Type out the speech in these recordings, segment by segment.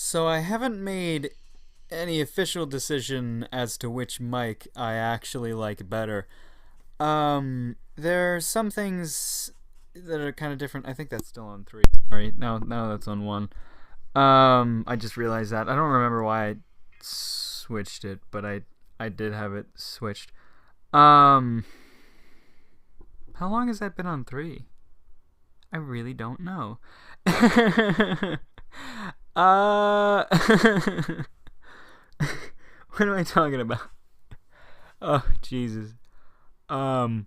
So I haven't made any official decision as to which mic I actually like better. There are some things that are kind of different. I think that's still on three. Sorry, now that's on one. I just realized that. I don't remember why I switched it, but I did have it switched. Um, how long has that been on three? I really don't know. What am I talking about? Oh, Jesus. Um,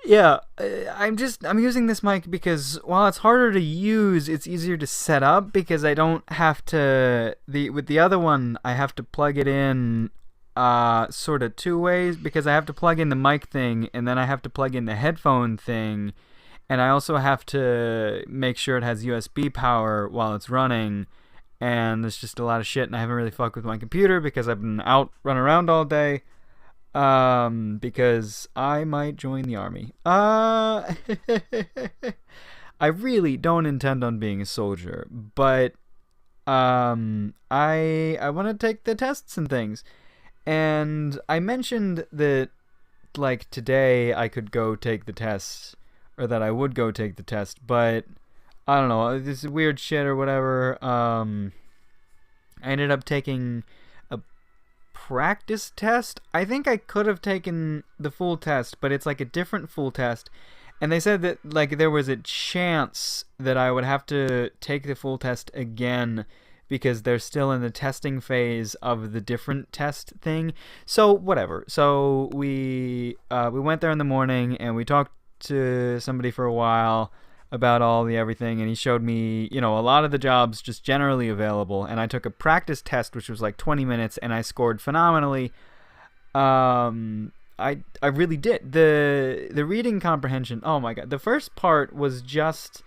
yeah, I'm using this mic because while it's harder to use, it's easier to set up because I don't have to with the other one I have to plug it in sort of two ways because I have to plug in the mic thing and then I have to plug in the headphone thing and I also have to make sure it has USB power while it's running. And there's just a lot of shit, and I haven't really fucked with my computer because I've been out running around all day. Because I might join the army. I really don't intend on being a soldier, but I want to take the tests and things. And I mentioned that like today I could go take the test, or that I would go take the test, but I don't know, this is weird shit or whatever. I ended up taking a practice test. I think I could have taken the full test, but it's like a different full test. And they said that like there was a chance that I would have to take the full test again because they're still in the testing phase of the different test thing. So whatever. So we went there in the morning and we talked to somebody for a while about all the everything, and he showed me, a lot of the jobs just generally available, and I took a practice test which was like 20 minutes and I scored phenomenally. I really did. The reading comprehension, oh my god, the first part was just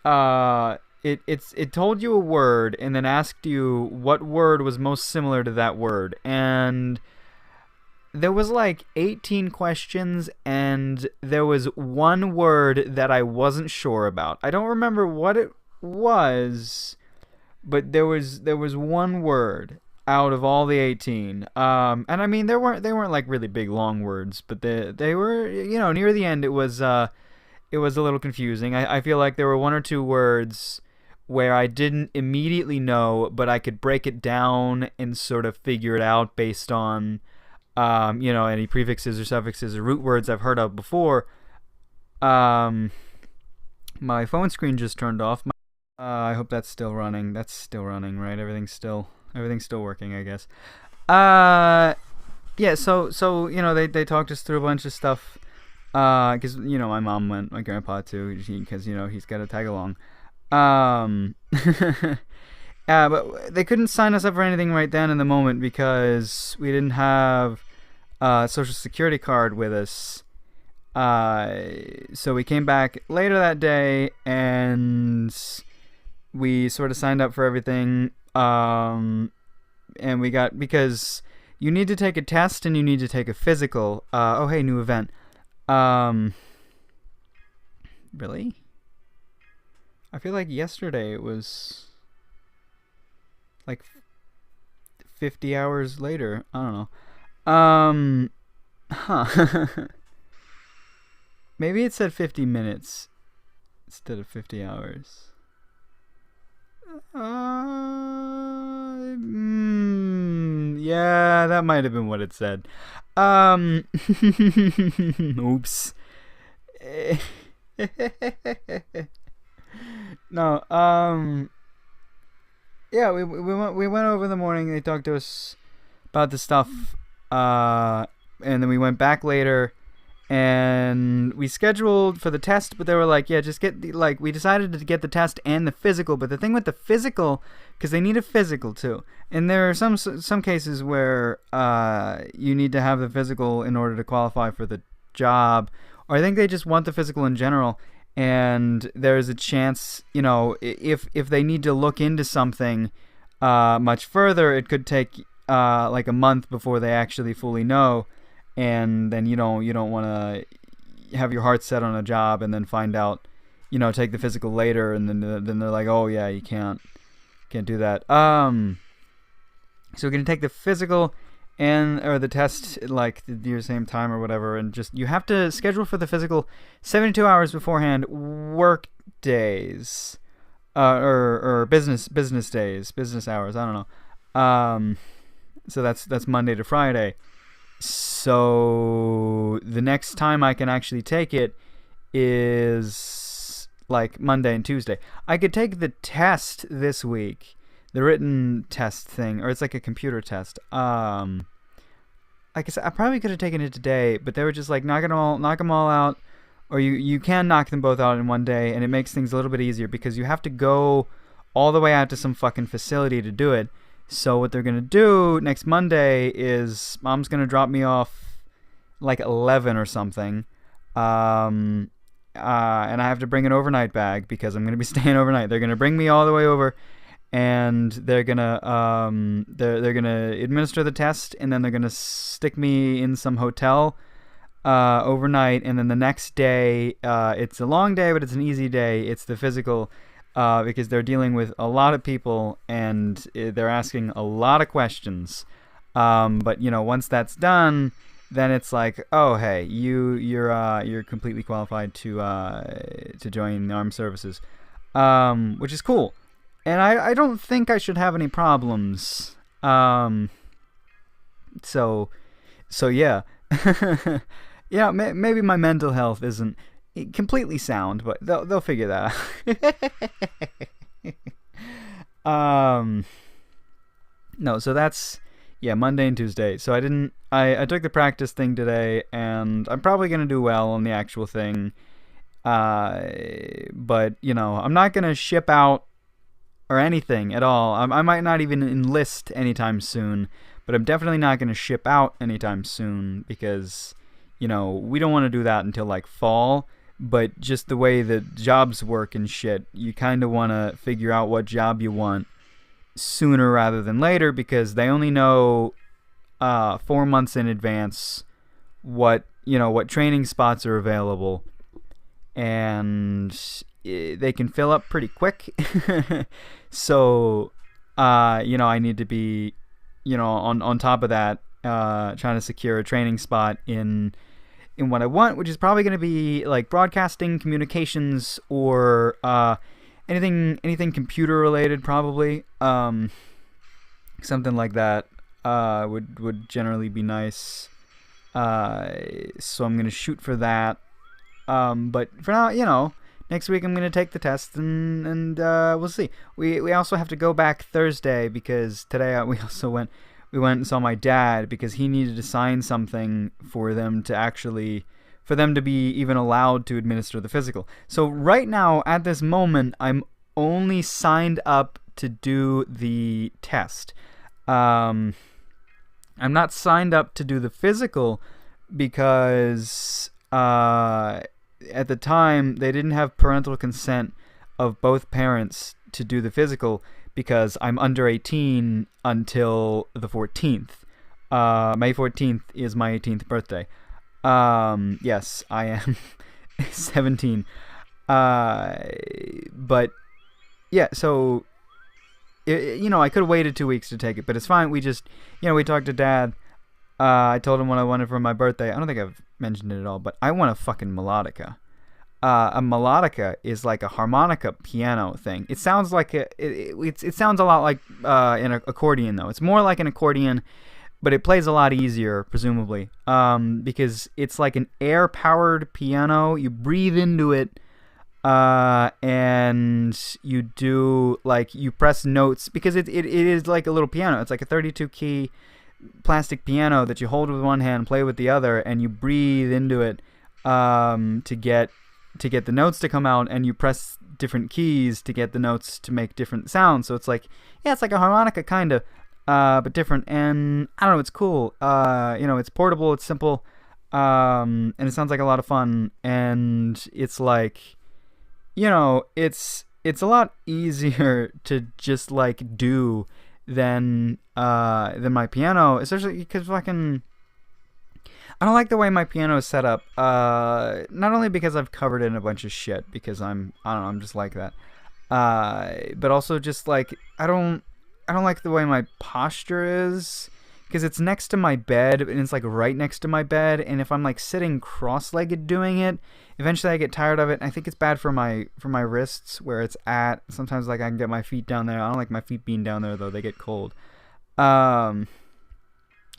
it told you a word and then asked you what word was most similar to that word, and there was like 18 questions and there was one word that I wasn't sure about. I don't remember what it was, but there was one word out of all the 18. And I mean they weren't like really big long words, but they were, near the end it was a little confusing. I feel like there were one or two words where I didn't immediately know, but I could break it down and sort of figure it out based on any prefixes or suffixes or root words I've heard of before. My phone screen just turned off. I hope that's still running. That's still running, right? Everything's still working, I guess. Yeah. So they talked us through a bunch of stuff. Because my mom went, my grandpa too, because he's got to tag along. But they couldn't sign us up for anything right then in the moment because we didn't have a social security card with us. So we came back later that day and we sort of signed up for everything. And we got, because you need to take a test and you need to take a physical. Oh, hey, new event. Really? I feel like yesterday it was like 50 hours later. I don't know. Huh. Maybe it said 50 minutes instead of 50 hours. Yeah, that might have been what it said. Oops. No, yeah, we went over in the morning. They talked to us about the stuff, and then we went back later, and we scheduled for the test. But they were like, "Yeah, just get we decided to get the test and the physical." But the thing with the physical, because they need a physical too, and there are some cases where you need to have the physical in order to qualify for the job, or I think they just want the physical in general. And there's a chance, if they need to look into something much further, it could take like a month before they actually fully know, and then you don't want to have your heart set on a job and then find out, take the physical later, and then they're like, oh yeah, you can't can't do that. So we're gonna take the physical or the test like the same time or whatever, and just you have to schedule for the physical 72 hours beforehand, work days, or business days, business hours. I don't know. So that's Monday to Friday. So the next time I can actually take it is like Monday and Tuesday. I could take the test this week, the written test thing, or it's like a computer test. I guess I probably could have taken it today, but they were just like knock them all out, or you can knock them both out in one day, and it makes things a little bit easier because you have to go all the way out to some fucking facility to do it. So what they're gonna do next Monday is Mom's gonna drop me off like 11 or something, and I have to bring an overnight bag because I'm gonna be staying overnight. They're gonna bring me all the way over, and they're gonna they're gonna administer the test, and then they're gonna stick me in some hotel overnight, and then the next day it's a long day, but it's an easy day. It's the physical. Because they're dealing with a lot of people and they're asking a lot of questions. But once that's done, then it's like, oh hey, you're completely qualified to join the armed services, which is cool. And I don't think I should have any problems. So yeah, yeah. Maybe my mental health isn't completely sound, but they'll figure that out. No, so that's Monday and Tuesday. So I took the practice thing today, and I'm probably gonna do well on the actual thing. But I'm not gonna ship out or anything at all. I might not even enlist anytime soon, but I'm definitely not gonna ship out anytime soon because we don't want to do that until like fall. But just the way that jobs work and shit, you kind of want to figure out what job you want sooner rather than later, because they only know 4 months in advance what training spots are available, and they can fill up pretty quick. So I need to be on top of that, trying to secure a training spot in what I want, which is probably going to be like broadcasting, communications, or anything computer related, probably. Something like that would generally be nice. So I'm going to shoot for that. But for now, next week I'm going to take the test, and we'll see. We also have to go back Thursday because today we went and saw my dad because he needed to sign something for them to be even allowed to administer the physical. So right now, at this moment, I'm only signed up to do the test. I'm not signed up to do the physical because at the time they didn't have parental consent of both parents to do the physical, because I'm under 18 until the 14th. May 14th is my 18th birthday. Yes, I am 17. But yeah, so I could have waited 2 weeks to take it, but it's fine. We just we talked to Dad. I told him what I wanted for my birthday. I don't think I've mentioned it at all, but I want a fucking melodica. A melodica is like a harmonica piano thing. It sounds like it sounds a lot like an accordion, though. It's more like an accordion, but it plays a lot easier, presumably, because it's like an air-powered piano. You breathe into it, and you press notes, because it is like a little piano. It's like a 32-key plastic piano that you hold with one hand, play with the other, and you breathe into it to get the notes to come out, and you press different keys to get the notes to make different sounds. So it's like a harmonica kind of, but different. And I don't know, it's cool. It's portable, it's simple, and it sounds like a lot of fun. And it's like, it's a lot easier to just like do than my piano, especially because fucking I don't like the way my piano is set up. Not only because I've covered it in a bunch of shit, because I'm just like that. But also just like I don't like the way my posture is, because it's next to my bed and it's like right next to my bed, and if I'm like sitting cross-legged doing it, eventually I get tired of it. I think it's bad for my wrists where it's at. Sometimes like I can get my feet down there. I don't like my feet being down there though, they get cold. So I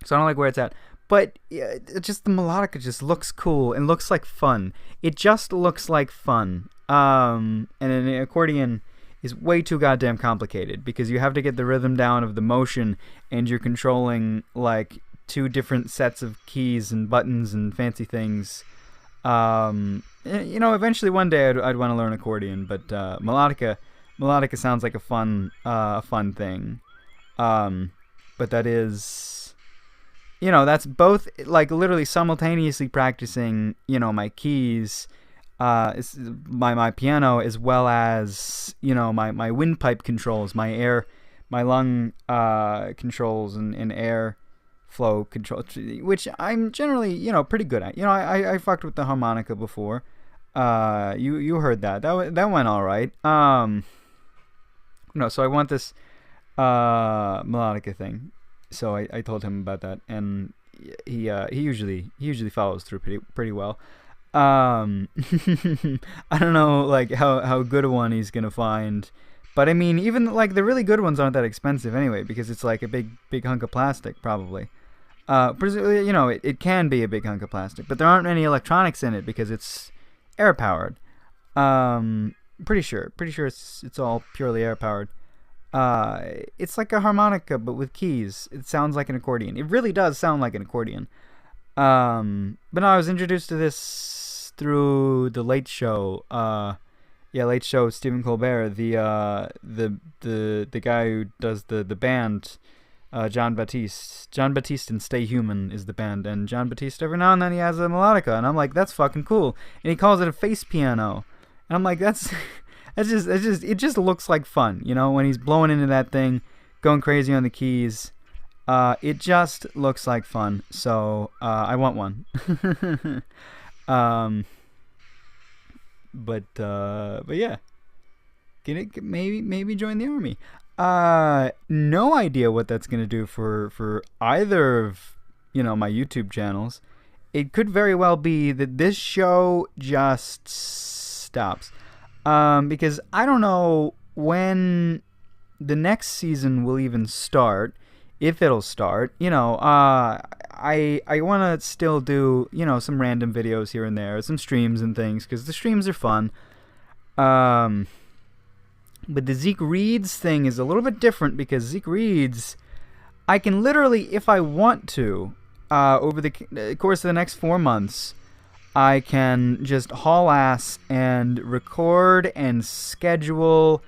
don't like where it's at. But yeah, it just, the melodica just looks cool and looks like fun. It just looks like fun. And an accordion is way too goddamn complicated, because you have to get the rhythm down of the motion, and you're controlling like 2 different sets of keys and buttons and fancy things. Eventually one day I'd want to learn accordion, but melodica sounds like a fun thing. But that is, that's both like literally simultaneously practicing, my keys, my piano, as well as, my windpipe controls, my lung controls and air flow control, which I'm generally, pretty good at. I fucked with the harmonica before. You heard that. That went all right. So I want this melodica thing. So I told him about that, and he usually follows through pretty well. I don't know like how good a one he's gonna find, but I mean, even like the really good ones aren't that expensive anyway, because it's like a big hunk of plastic probably. Presumably, it can be a big hunk of plastic, but there aren't any electronics in it because it's air powered. Pretty sure it's all purely air powered. It's like a harmonica but with keys. It sounds like an accordion. It really does sound like an accordion. But no, I was introduced to this through the Late Show. Late Show with Stephen Colbert. The guy who does the band, John Baptiste and Stay Human is the band, and John Baptiste, every now and then he has a melodica, and I'm like, that's fucking cool. And he calls it a face piano, and I'm like, it just looks like fun, when he's blowing into that thing, going crazy on the keys. It just looks like fun, so I want one. But yeah, maybe join the army. No idea what that's gonna do for either of my YouTube channels. It could very well be that this show just stops, because I don't know when the next season will even start, if it'll start. I want to still do some random videos here and there, some streams and things, because the streams are fun. But the Zeke Reads thing is a little bit different, because Zeke Reads, I can literally, if I want to, over the course of the next 4 months, I can just haul ass and record and schedule.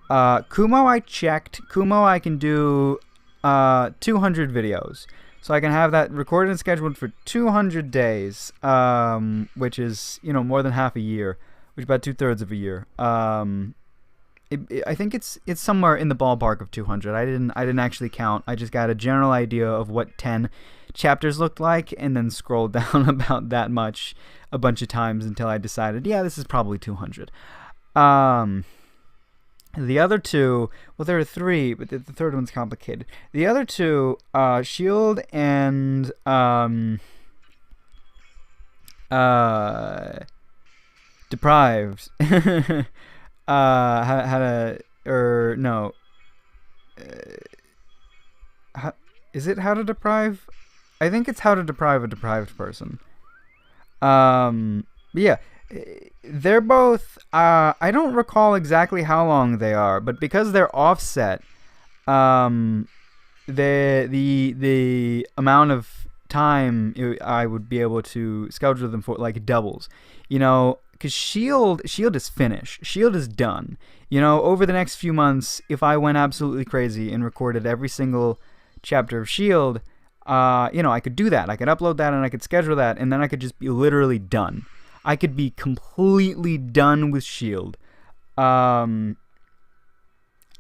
Kumo, I checked. Kumo, I can do 200 videos. So I can have that recorded and scheduled for 200 days, which is, more than half a year, which is about 2/3 of a year. I think it's somewhere in the ballpark of 200. I didn't actually count. I just got a general idea of what 10 chapters looked like, and then scrolled down about that much a bunch of times until I decided, yeah, this is probably 200. The other two, well, there are 3, but the third one's complicated. The other 2, Shield and Deprived. Is it How to Deprive? I think it's How to Deprive a Deprived Person. But yeah. They're both, I don't recall exactly how long they are, but because they're offset, the amount of time I would be able to schedule them for, like, doubles, because Shield is finished. Shield is done. Over the next few months, if I went absolutely crazy and recorded every single chapter of Shield, I could do that. I could upload that and I could schedule that, and then I could just be literally done. I could be completely done with Shield. I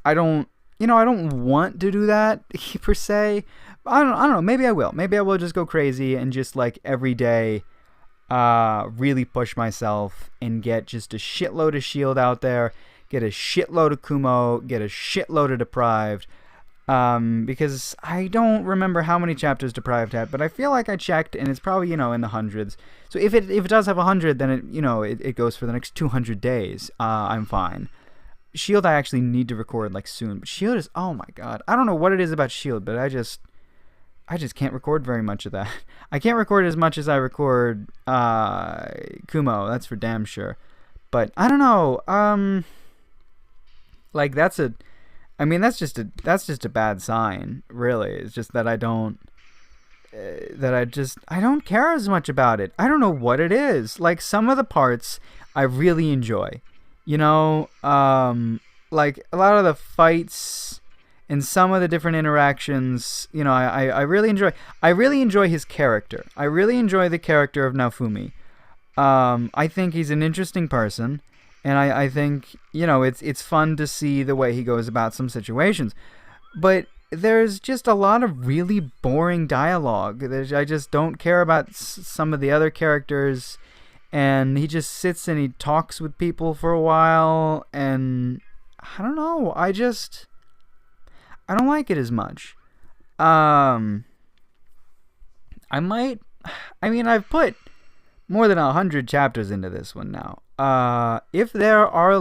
don't want to do that per se. I don't know. Maybe I will. Maybe I will just go crazy and just like every day, really push myself and get just a shitload of Shield out there. get a shitload of Kumo, get a shitload of Deprived. Because I don't remember how many chapters Deprived had, but I feel like I checked, and it's probably, in the hundreds. So if it does have 100, then it goes for the next 200 days. I'm fine. Shield I actually need to record like soon, but Shield is, oh my god, I don't know what it is about Shield, but I just can't record very much of that. I can't record as much as I record Kumo, that's for damn sure. But I don't know, like that's just a bad sign, really. It's just that I don't care as much about it. I don't know what it is. Like, some of the parts I really enjoy. Like a lot of the fights and some of the different interactions, I really enjoy. I really enjoy his character. I really enjoy the character of Naofumi. I think he's an interesting person. And I think, it's fun to see the way he goes about some situations. But there's just a lot of really boring dialogue. I just don't care about some of the other characters. And he just sits and he talks with people for a while. And I don't know. I don't like it as much. I've put more than 100 chapters into this one now. If there are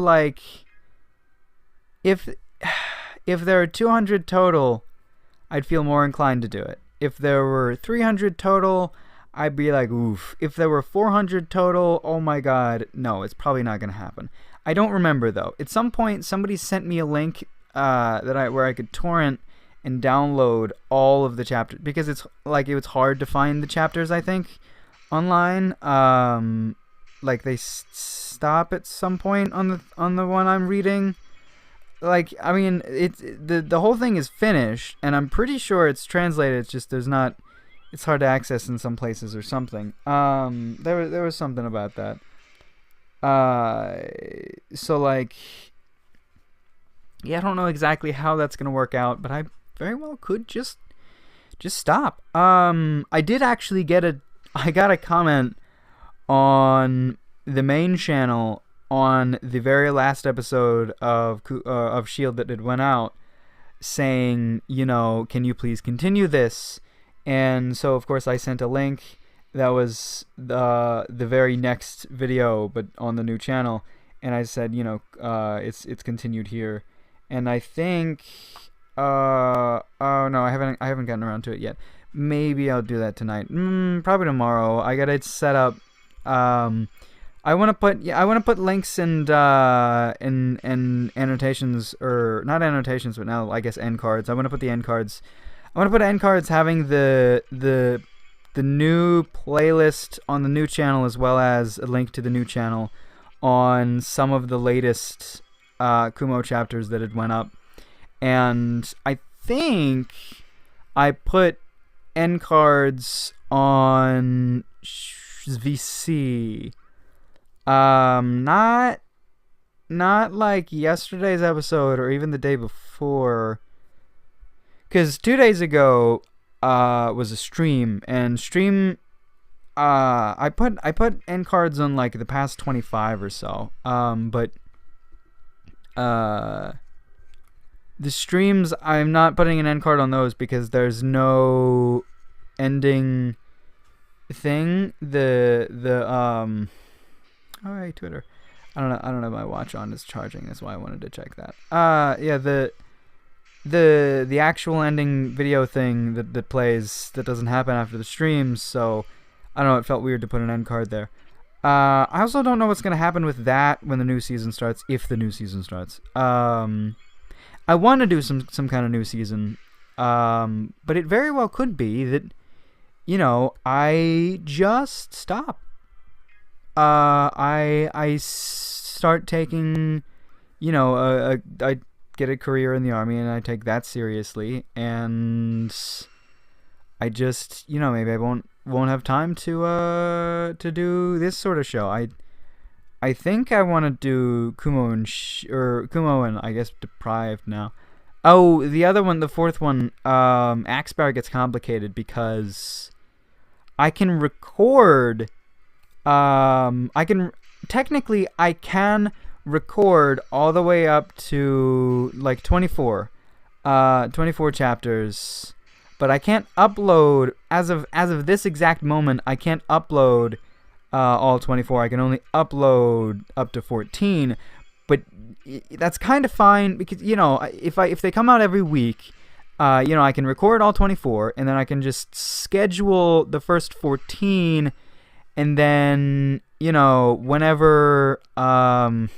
if there are 200 total, I'd feel more inclined to do it. If there were 300 total, I'd be like, oof. If there were 400 total, oh my god, no, it's probably not going to happen. I don't remember, though. At some point, somebody sent me a link where I could torrent and download all of the chapters, because it was hard to find the chapters, I think, online. Like, they stop at some point on the one I'm reading. Like, I mean, the whole thing is finished, and I'm pretty sure it's translated. It's just it's hard to access in some places or something. There was something about that. So like, yeah, I don't know exactly how that's gonna work out, but I very well could just stop. I did actually I got a comment on the main channel on the very last episode of Shield that went out, saying, can you please continue this? And so, of course, I sent a link. That was the very next video, but on the new channel. And I said, it's continued here. And I think, oh no, I haven't gotten around to it yet. Maybe I'll do that tonight. Probably tomorrow. I got it set up. I want to put links and annotations, or not annotations, but now I guess end cards. I want to put the end cards. I want to put end cards having the new playlist on the new channel, as well as a link to the new channel on some of the latest Kumo chapters that had went up. And I think I put end cards on VC. Not like yesterday's episode or even the day before, because 2 days ago was a stream, and I put end cards on like the past 25 or so, but the streams, I'm not putting an end card on those because there's no ending thing. All right, Twitter. I don't know. My watch on is charging. That's why I wanted to check that. Yeah, the actual ending video thing that plays, that doesn't happen after the streams. So I don't know. It felt weird to put an end card there. I also don't know what's gonna happen with that when the new season starts. If the new season starts, I want to do some kind of new season. But it very well could be that, I just stop. I start taking, I get a career in the army, and I take that seriously, and I just, maybe I won't have time to do this sort of show. I think I want to do Kumo and I guess Deprived now. Oh, the other one, the fourth one, Axebar gets complicated because I can record. I can record all the way up to like 24 chapters, but I can't upload as of this exact moment. I can't upload all 24. I can only upload up to 14, but that's kind of fine because, you know, if they come out every week, you know, I can record all 24 and then I can just schedule the first 14, and then, you know, whenever the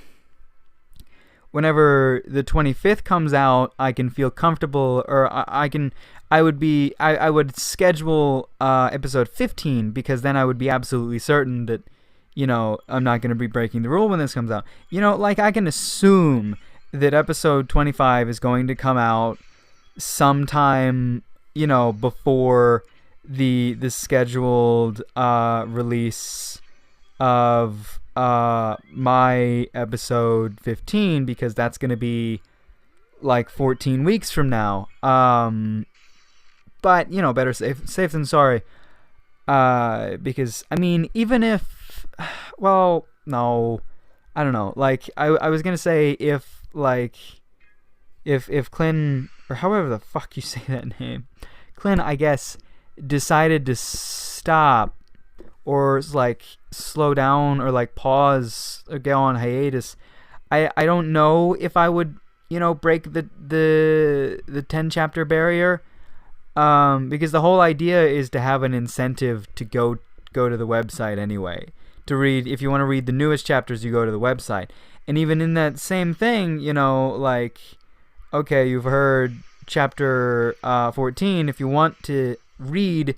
25th comes out, I can feel comfortable, or I would schedule episode 15, because then I would be absolutely certain that, you know, I'm not going to be breaking the rule when this comes out. You know, like, I can assume that episode 25 is going to come out sometime, you know, before the scheduled release of my episode 15, because that's going to be like 14 weeks from now. But, you know, better safe than sorry. Because, I mean, even if, well, no, I don't know. Like, I was going to say if Clint, or however the fuck you say that name, Clint, I guess, decided to stop, or like slow down, or like pause, or go on hiatus, I don't know if I would, you know, break the 10 chapter barrier, because the whole idea is to have an incentive to go to the website anyway, to read. If you want to read the newest chapters, you go to the website. And even in that same thing, you know, like, okay, you've heard chapter 14. If you want to read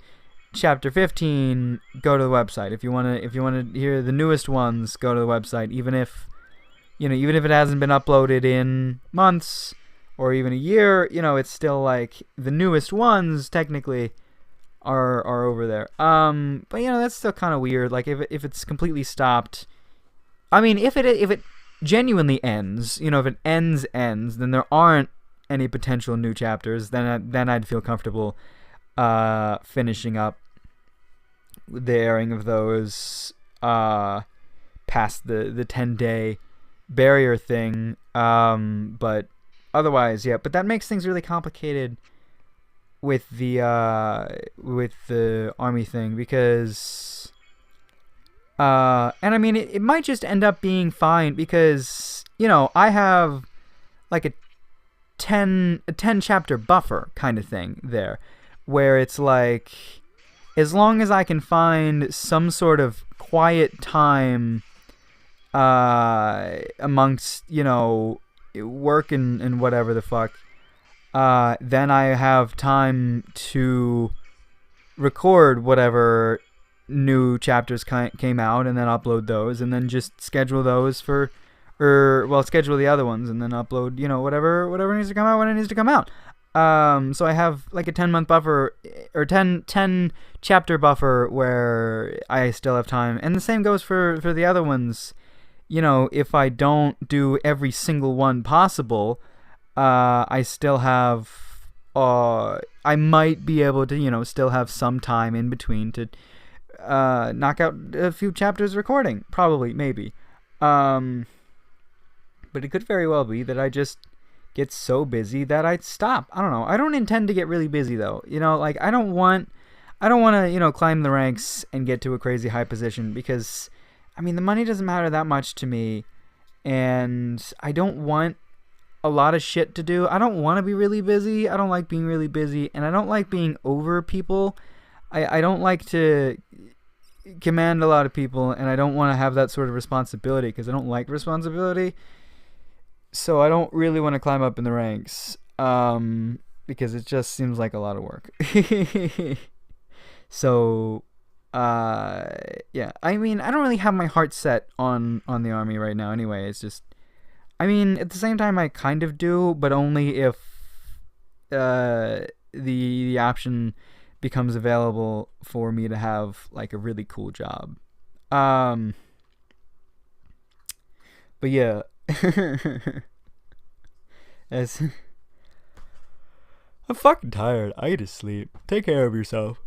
chapter 15, go to the website. If you want to hear the newest ones, go to the website. Even if it hasn't been uploaded in months or even a year, you know, it's still like the newest ones technically are over there. But, you know, that's still kind of weird. Like, if it's completely stopped, I mean, if it genuinely ends, you know, if it ends, then there aren't any potential new chapters, then I'd feel comfortable finishing up the airing of those past the 10-day barrier thing. But otherwise, yeah. But that makes things really complicated with the army thing, because and I mean, it might just end up being fine, because, you know, I have like a 10 chapter buffer kind of thing there, where it's like, as long as I can find some sort of quiet time amongst, you know, work and whatever the fuck, then I have time to record whatever new chapters came out, and then upload those, and then just schedule those schedule the other ones, and then upload, you know, whatever needs to come out when it needs to come out. So I have like a 10-month buffer, or 10 chapter buffer, where I still have time. And the same goes for the other ones. You know, if I don't do every single one possible, I still have, I might be able to, you know, still have some time in between to knock out a few chapters recording. Probably, maybe. But it could very well be that I just get so busy that I'd stop. I don't know. I don't intend to get really busy, though. You know, like, I don't want to, you know, climb the ranks and get to a crazy high position, because, I mean, the money doesn't matter that much to me, and I don't want a lot of shit to do. I don't want to be really busy. I don't like being really busy, and I don't like being over people. I don't like to command a lot of people, and I don't want to have that sort of responsibility, because I don't like responsibility. So I don't really want to climb up in the ranks, because it just seems like a lot of work. So, yeah. I mean, I don't really have my heart set on the army right now anyway. It's just, I mean, at the same time, I kind of do, but only if the option becomes available for me to have, like, a really cool job. But yeah. I'm fucking tired. I need to sleep. Take care of yourself.